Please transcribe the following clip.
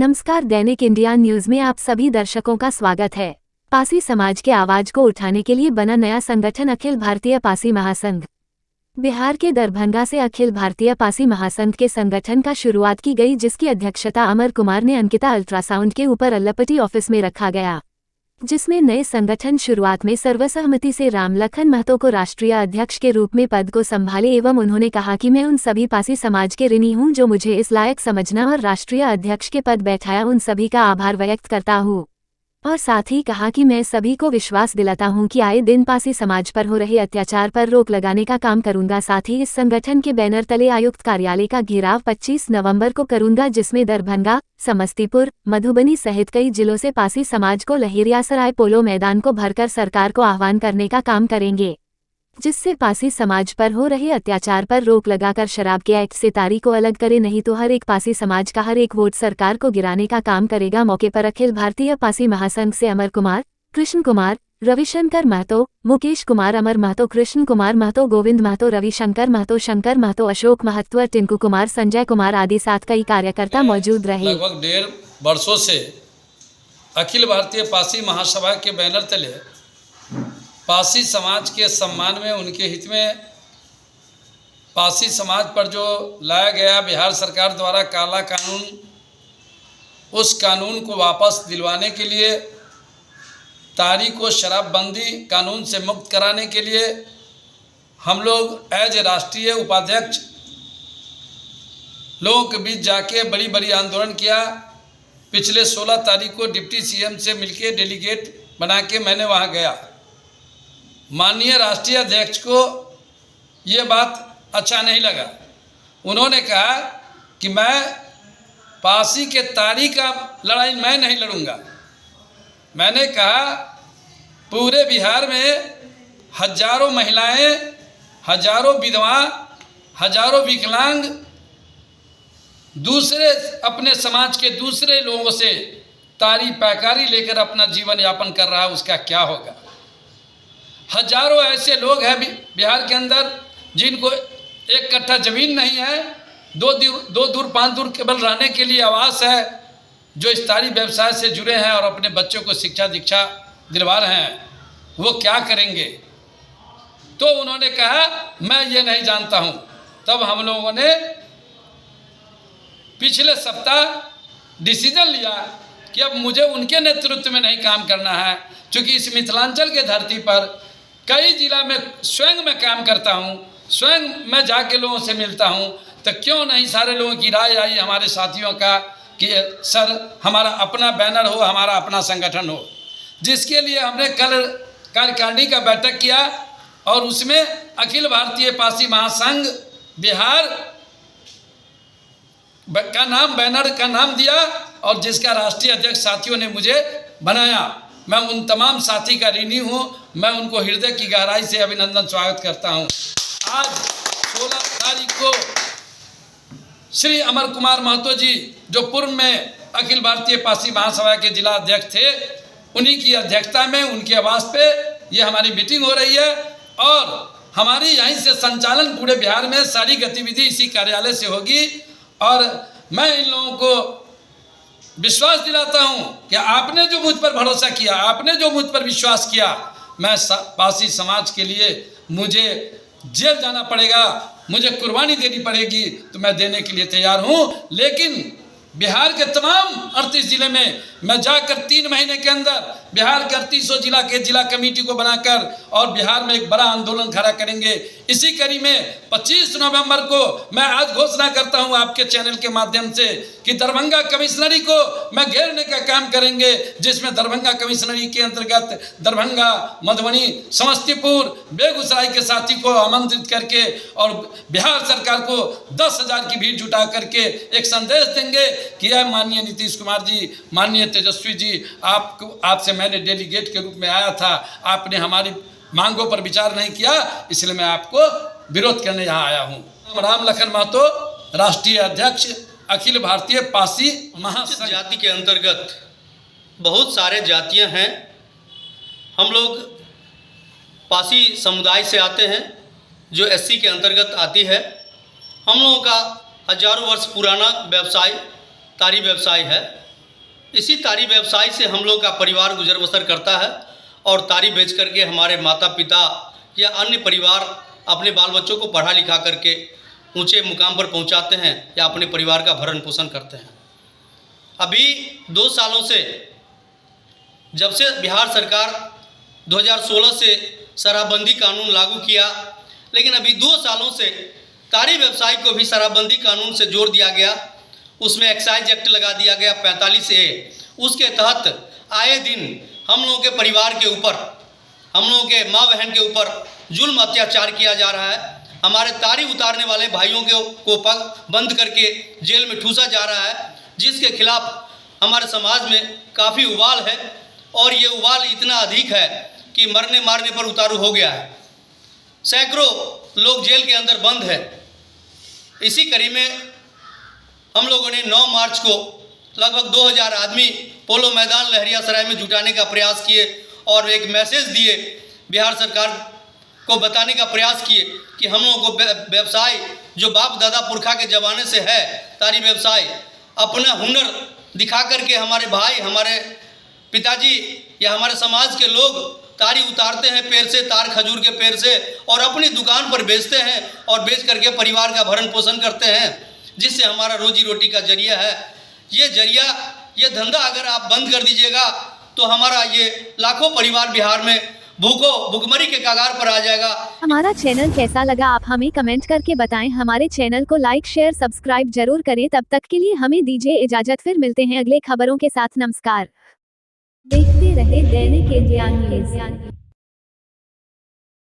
नमस्कार, दैनिक India news में आप सभी दर्शकों का स्वागत है। पासी समाज के आवाज को उठाने के लिए बना नया संगठन अखिल भारतीय पासी महासंघ। बिहार के दरभंगा से अखिल भारतीय पासी महासंघ के संगठन का शुरुआत की गई, जिसकी अध्यक्षता अमर कुमार ने अंकिता अल्ट्रासाउंड के ऊपर अल्लपटी ऑफिस में रखा गया, जिसमें नए संगठन शुरुआत में सर्वसहमति से रामलखन महतो को राष्ट्रीय अध्यक्ष के रूप में पद को संभाले। एवं उन्होंने कहा कि मैं उन सभी पासी समाज के ऋणी हूं जो मुझे इस लायक समझना और राष्ट्रीय अध्यक्ष के पद बैठाया। उन सभी का आभार व्यक्त करता हूं और साथ ही कहा कि मैं सभी को विश्वास दिलाता हूं कि आए दिन पासी समाज पर हो रहे अत्याचार पर रोक लगाने का काम करूंगा। साथ ही इस संगठन के बैनर तले आयुक्त कार्यालय का घेराव 25 नवंबर को करूंगा, जिसमें दरभंगा, समस्तीपुर, मधुबनी सहित कई जिलों से पासी समाज को लहेरियासराय पोलो मैदान को भरकर सरकार को आह्वान करने का काम करेंगे, जिससे पासी समाज पर हो रहे अत्याचार पर रोक लगाकर शराब के एक्ट से तारी को अलग करे, नहीं तो हर एक पासी समाज का हर एक वोट सरकार को गिराने का काम करेगा। मौके पर अखिल भारतीय पासी महासंघ से अमर कुमार, कृष्ण कुमार, रविशंकर महतो, मुकेश कुमार, अमर महतो, कृष्ण कुमार महतो, गोविंद महतो, रविशंकर महतो, शंकर महतो, अशोक महतो, टिंकू कुमार, संजय कुमार आदि साथ कई कार्यकर्ता मौजूद रहे। लगभग 1.5 वर्षों से अखिल भारतीय पासी महासभा के बैनर तले पासी समाज के सम्मान में, उनके हित में पासी समाज पर जो लाया गया बिहार सरकार द्वारा काला कानून, उस कानून को वापस दिलवाने के लिए, तारी को शराबबंदी कानून से मुक्त कराने के लिए हम लोग एज राष्ट्रीय उपाध्यक्ष लोगों के बीच जाके बड़ी बड़ी आंदोलन किया। पिछले 16 तारीख को डिप्टी सीएम से मिलके डेलीगेट बना के मैंने वहाँ गया। माननीय राष्ट्रीय अध्यक्ष को ये बात अच्छा नहीं लगा। उन्होंने कहा कि मैं पासी के तारी का लड़ाई मैं नहीं लड़ूंगा। मैंने कहा पूरे बिहार में हजारों महिलाएं, हजारों विधवा, हजारों विकलांग दूसरे अपने समाज के दूसरे लोगों से तारी पैकारी लेकर अपना जीवन यापन कर रहा है, उसका क्या होगा। हजारों ऐसे लोग हैं बिहार के अंदर जिनको 1 कट्ठा जमीन नहीं है, 2 दूर 5 दूर केवल रहने के लिए आवास है, जो इस तारी व्यवसाय से जुड़े हैं और अपने बच्चों को शिक्षा दीक्षा दिलवा रहे हैं। वो क्या करेंगे। तो उन्होंने कहा मैं ये नहीं जानता हूँ। तब हम लोगों ने पिछले सप्ताह डिसीजन लिया कि अब मुझे उनके नेतृत्व में नहीं काम करना है, क्योंकि इस मिथिलांचल के धरती पर कई जिला में स्वयं मैं काम करता हूँ, स्वयं मैं जाके लोगों से मिलता हूँ। तो क्यों नहीं सारे लोगों की राय आई, हमारे साथियों का, कि सर हमारा अपना बैनर हो, हमारा अपना संगठन हो, जिसके लिए हमने कल कार्यकारिणी का बैठक किया और उसमें अखिल भारतीय पासी महासंघ बिहार का नाम, बैनर का नाम दिया और जिसका राष्ट्रीय अध्यक्ष साथियों ने मुझे बनाया। मैं उन तमाम साथी का ऋणी हूँ। मैं उनको हृदय की गहराई से अभिनंदन स्वागत करता हूँ। आज 16 तारीख को श्री अमर कुमार महतो जी, जो पूर्व में अखिल भारतीय पासी महासभा के जिला अध्यक्ष थे, उन्हीं की अध्यक्षता में उनके आवास पे ये हमारी मीटिंग हो रही है और हमारी यहीं से संचालन पूरे बिहार में सारी गतिविधि इसी कार्यालय से होगी। और मैं इन लोगों को विश्वास दिलाता हूं कि आपने जो मुझ पर भरोसा किया, आपने जो मुझ पर विश्वास किया, मैं पासी समाज के लिए मुझे जेल जाना पड़ेगा, मुझे कुर्बानी देनी पड़ेगी, तो मैं देने के लिए तैयार हूं। लेकिन बिहार के तमाम 38 जिले में मैं जाकर 3 महीने के अंदर बिहार के 38 जिला के जिला कमेटी को बनाकर और बिहार में एक बड़ा आंदोलन खड़ा करेंगे। इसी कड़ी में 25 नवंबर को मैं आज घोषणा करता हूं आपके चैनल के माध्यम से कि दरभंगा कमिश्नरी को मैं घेरने का काम करेंगे, जिसमें दरभंगा कमिश्नरी के अंतर्गत दरभंगा, मधुबनी, समस्तीपुर, बेगूसराय के साथी को आमंत्रित करके और बिहार सरकार को 10,000 की भीड़ जुटा करके एक संदेश देंगे कि माननीय नीतीश कुमार जी, माननीय तेजस्वी जी, आपसे मैंने डेलीगेट के रूप में आया था, आपने हमारी मांगों पर विचार नहीं किया, इसलिए मैं आपको विरोध करने यहाँ आया हूँ। रामलखन महतो, राष्ट्रीय अध्यक्ष अखिल भारतीय पासी महासंघ। जाति के अंतर्गत बहुत सारे जातियां हैं। हम लोग पासी समुदाय से आते हैं जो एससी के अंतर्गत आती है। हम लोगों का हजारों वर्ष पुराना व्यवसाय तारी व्यवसाय है। इसी तारी व्यवसाय से हम लोग का परिवार गुजर बसर करता है और तारी बेच करके हमारे माता पिता या अन्य परिवार अपने बाल बच्चों को पढ़ा लिखा करके ऊंचे मुकाम पर पहुंचाते हैं या अपने परिवार का भरण पोषण करते हैं। अभी 2 सालों से जब से बिहार सरकार 2016 से शराबबंदी कानून लागू किया, लेकिन अभी 2 सालों से तारी व्यवसाय को भी शराबबंदी कानून से जोड़ दिया गया। उसमें एक्साइज एक्ट लगा दिया गया 45A। उसके तहत आए दिन हम लोगों के परिवार के ऊपर, हम लोगों के माँ बहन के ऊपर जुल्म अत्याचार किया जा रहा है। हमारे तारी उतारने वाले भाइयों को पग बंद करके जेल में ठूसा जा रहा है, जिसके खिलाफ हमारे समाज में काफ़ी उबाल है और ये उबाल इतना अधिक है कि मरने मारने पर उतारू हो गया है। सैकड़ों लोग जेल के अंदर बंद है। इसी कड़ी में हम लोगों ने 9 मार्च को लगभग 2000 आदमी पोलो मैदान लहरियासराय में जुटाने का प्रयास किए और एक मैसेज दिए, बिहार सरकार को बताने का प्रयास किए कि हम लोगों को व्यवसाय जो बाप दादा पुरखा के ज़माने से है, तारी व्यवसाय, अपना हुनर दिखा करके हमारे भाई, हमारे पिताजी या हमारे समाज के लोग तारी उतारते हैं पेड़ से, तार खजूर के पेड़ से, और अपनी दुकान पर बेचते हैं और बेच करके परिवार का भरण पोषण करते हैं, जिससे हमारा रोजी रोटी का जरिया है। ये धंधा अगर आप बंद कर दीजिएगा तो हमारा ये लाखों परिवार बिहार में भूखमरी के कगार पर आ जाएगा। हमारा चैनल कैसा लगा आप हमें कमेंट करके बताएं। हमारे चैनल को लाइक शेयर सब्सक्राइब जरूर करें। तब तक के लिए हमें दीजिए इजाजत, फिर मिलते हैं अगले खबरों के साथ। नमस्कार। देखते रहे दैनिक इंडिया न्यूज़।